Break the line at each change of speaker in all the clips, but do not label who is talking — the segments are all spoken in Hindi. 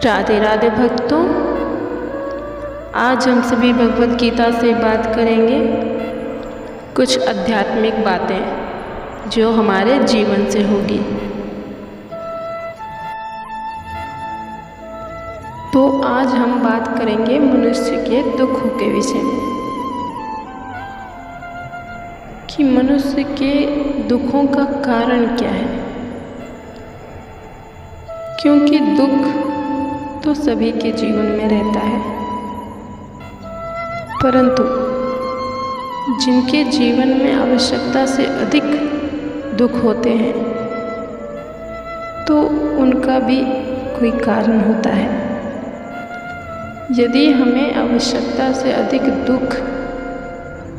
राधे राधे भक्तों, आज हम सभी भगवत गीता से बात करेंगे कुछ आध्यात्मिक बातें जो हमारे जीवन से होगी। तो आज हम बात करेंगे मनुष्य के दुखों के विषय में कि मनुष्य के दुखों का कारण क्या है। क्योंकि दुख तो सभी के जीवन में रहता है, परंतु जिनके जीवन में आवश्यकता से अधिक दुख होते हैं तो उनका भी कोई कारण होता है। यदि हमें आवश्यकता से अधिक दुख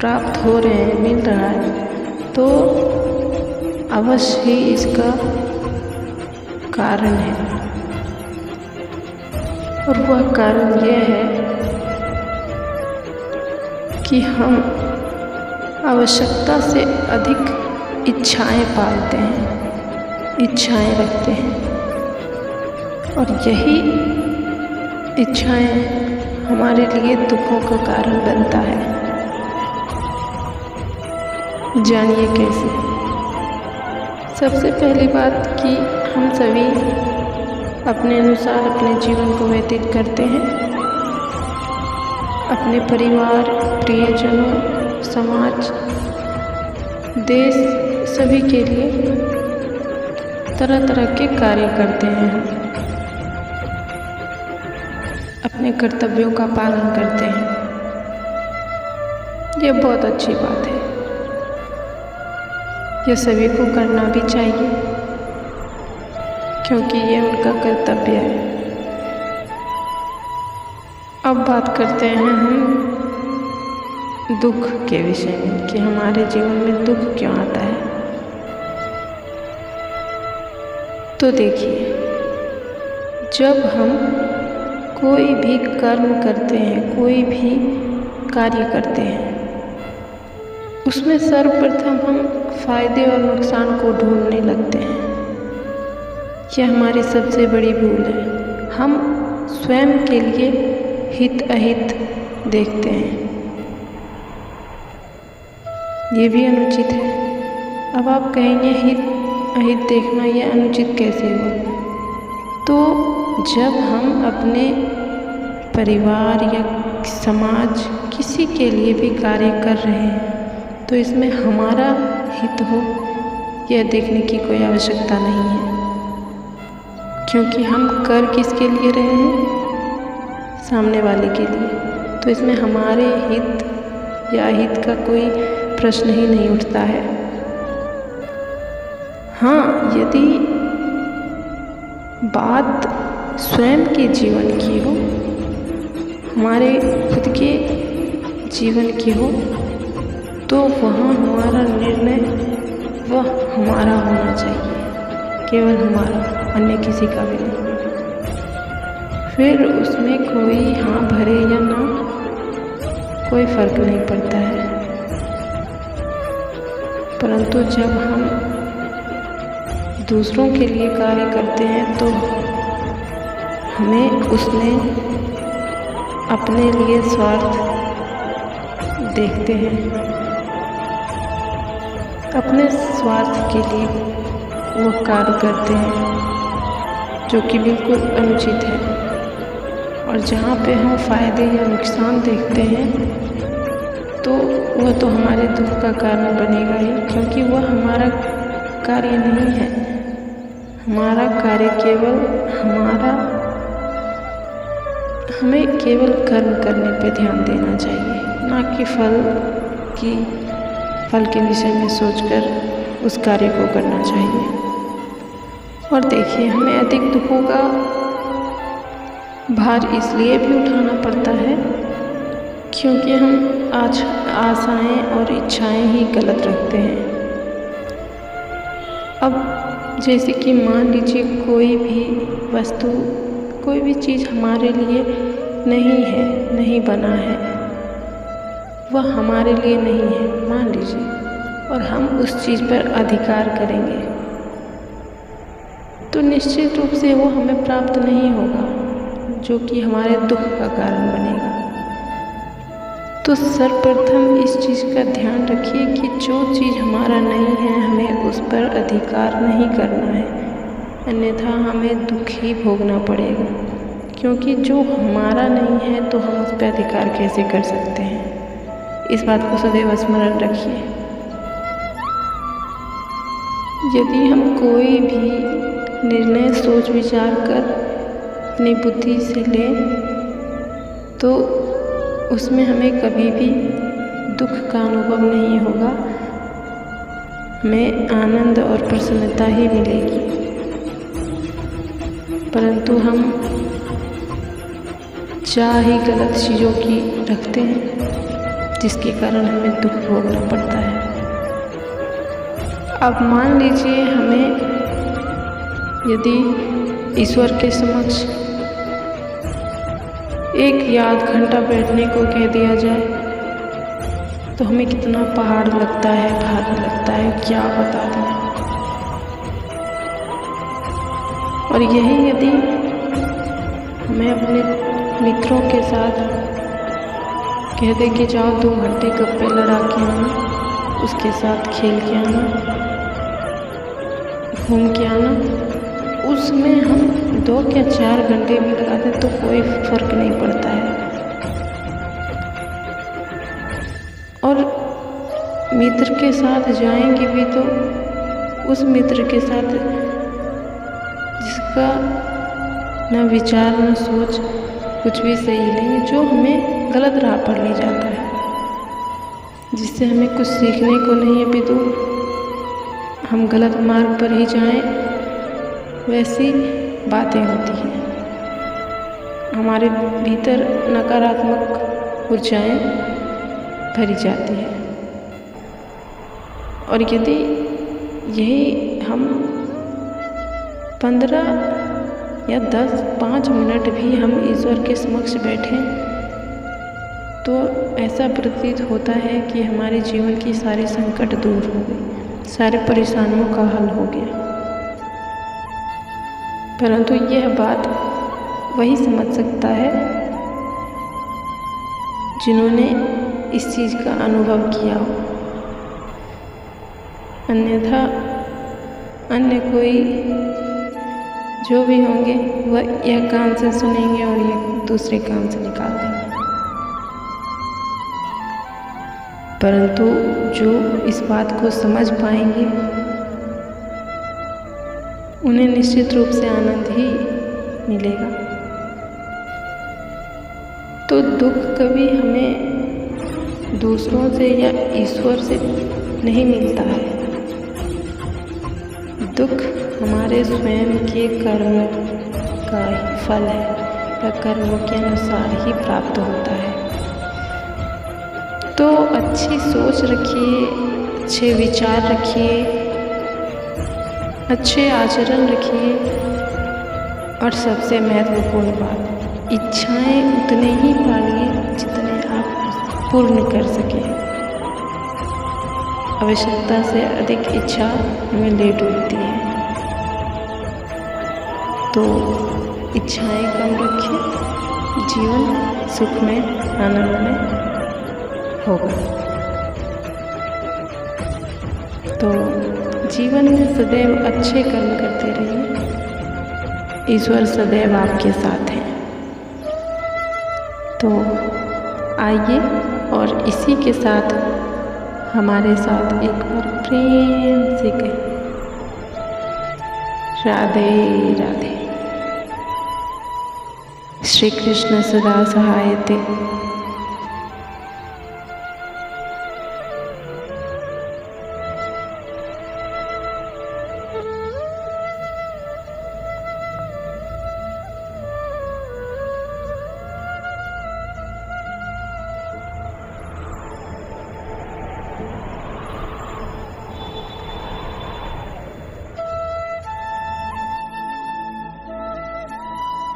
प्राप्त हो रहे हैं, मिल रहा है, तो अवश्य ही इसका कारण है। और वह कारण यह है कि हम आवश्यकता से अधिक इच्छाएं पालते हैं, इच्छाएं रखते हैं, और यही इच्छाएं हमारे लिए दुखों का कारण बनता है। जानिए कैसे। सबसे पहली बात कि हम सभी अपने अनुसार अपने जीवन को व्यतीत करते हैं। अपने परिवार, प्रियजनों, समाज, देश, सभी के लिए तरह तरह के कार्य करते हैं। हम अपने कर्तव्यों का पालन करते हैं। यह बहुत अच्छी बात है, यह सभी को करना भी चाहिए क्योंकि ये उनका कर्तव्य है। अब बात करते हैं हम दुख के विषय में कि हमारे जीवन में दुख क्यों आता है। तो देखिए, जब हम कोई भी कर्म करते हैं, कोई भी कार्य करते हैं, उसमें सर्वप्रथम हम फायदे और नुकसान को ढूंढने लगते हैं। यह हमारी सबसे बड़ी भूल है। हम स्वयं के लिए हित अहित देखते हैं, ये भी अनुचित है। अब आप कहेंगे हित अहित देखना यह अनुचित कैसे हो? तो जब हम अपने परिवार या समाज किसी के लिए भी कार्य कर रहे हैं तो इसमें हमारा हित हो यह देखने की कोई आवश्यकता नहीं है, क्योंकि हम कर किसके लिए रहे हैं? सामने वाले के लिए। तो इसमें हमारे हित या अहित का कोई प्रश्न ही नहीं उठता है। हाँ, यदि बात स्वयं के जीवन की हो, हमारे खुद के जीवन की हो, तो वहाँ हमारा निर्णय वह हमारा होना चाहिए, केवल हमारा, अन्य किसी का भी नहीं। फिर उसमें कोई हाँ भरे या ना, कोई फर्क नहीं पड़ता है। परंतु जब हम दूसरों के लिए कार्य करते हैं तो हमें उसमें अपने लिए स्वार्थ देखते हैं, अपने स्वार्थ के लिए वो कार्य करते हैं जो कि बिल्कुल अनुचित है। और जहाँ पे हम फायदे या नुकसान देखते हैं तो वह तो हमारे दुख का कारण बनेगा ही, क्योंकि वह हमारा कार्य नहीं है। हमारा कार्य केवल हमें केवल कर्म करने पे ध्यान देना चाहिए, ना कि फल के विषय में सोचकर उस कार्य को करना चाहिए। और देखिए, हमें अधिक दुखों का भार इसलिए भी उठाना पड़ता है क्योंकि हम आशाएं और इच्छाएं ही गलत रखते हैं। अब जैसे कि मान लीजिए कोई भी वस्तु, कोई भी चीज़ हमारे लिए नहीं है, नहीं बना है, वह हमारे लिए नहीं है मान लीजिए, और हम उस चीज़ पर अधिकार करेंगे तो निश्चित रूप से वो हमें प्राप्त नहीं होगा, जो कि हमारे दुख का कारण बनेगा। तो सर्वप्रथम इस चीज़ का ध्यान रखिए कि जो चीज़ हमारा नहीं है हमें उस पर अधिकार नहीं करना है, अन्यथा हमें दुख ही भोगना पड़ेगा। क्योंकि जो हमारा नहीं है तो हम उस पर अधिकार कैसे कर सकते हैं, इस बात को सदैव स्मरण रखिए। यदि हम कोई भी निर्णय सोच विचार कर अपनी बुद्धि से लें तो उसमें हमें कभी भी दुख का अनुभव नहीं होगा, हमें आनंद और प्रसन्नता ही मिलेगी। परंतु हम चाह ही गलत चीज़ों की रखते हैं, जिसके कारण हमें दुख भोगना पड़ता है। अब मान लीजिए हमें यदि ईश्वर के समक्ष 1 या आध घंटा बैठने को कह दिया जाए तो हमें कितना पहाड़ लगता है, भारी लगता है, क्या बता दें। और यही यदि हमें अपने मित्रों के साथ कह दे कि जाओ 2 घंटे गप्पे लड़ा के आना, उसके साथ खेल के आना, घूम के आना, उसमें हम 2 या 4 घंटे भी लगा दें तो कोई फर्क नहीं पड़ता है। और मित्र के साथ जाएंगे भी तो उस मित्र के साथ जिसका न विचार न सोच कुछ भी सही नहीं, जो हमें गलत राह पर ले जाता है, जिससे हमें कुछ सीखने को नहीं है, अपितु हम गलत मार्ग पर ही जाएं, वैसी बातें होती हैं। हमारे भीतर नकारात्मक ऊर्जाएं भरी जाती है। और यदि यही हम 15 या 5 मिनट भी हम ईश्वर के समक्ष बैठें तो ऐसा प्रतीत होता है कि हमारे जीवन की सारी संकट दूर हो गई, सारे परेशानियों का हल हो गया। परंतु यह बात वही समझ सकता है जिन्होंने इस चीज़ का अनुभव किया हो, अन्यथा अन्य कोई जो भी होंगे वह यह कान से सुनेंगे और यह दूसरे कान से निकाल देंगे। परंतु जो इस बात को समझ पाएंगे उन्हें निश्चित रूप से आनंद ही मिलेगा। तो दुख कभी हमें दूसरों से या ईश्वर से नहीं मिलता है। दुख हमारे स्वयं के कर्म का ही फल है, या कर्मों के अनुसार ही प्राप्त होता है। तो अच्छी सोच रखिए, अच्छे विचार रखिए, अच्छे आचरण रखिए, और सबसे महत्वपूर्ण बात, इच्छाएं उतने ही पालिए जितने आप पूर्ण कर सकें। आवश्यकता से अधिक इच्छा हमें ले डूबती है। तो इच्छाएं कम रखिए, जीवन सुखमय आनंदमय होगा। तो जीवन में सदैव अच्छे कर्म करते रहिए, ईश्वर सदैव आपके साथ है। तो आइए और इसी के साथ हमारे साथ एक बार प्रेम से कहें, राधे राधे। श्री कृष्ण सदा सहायते।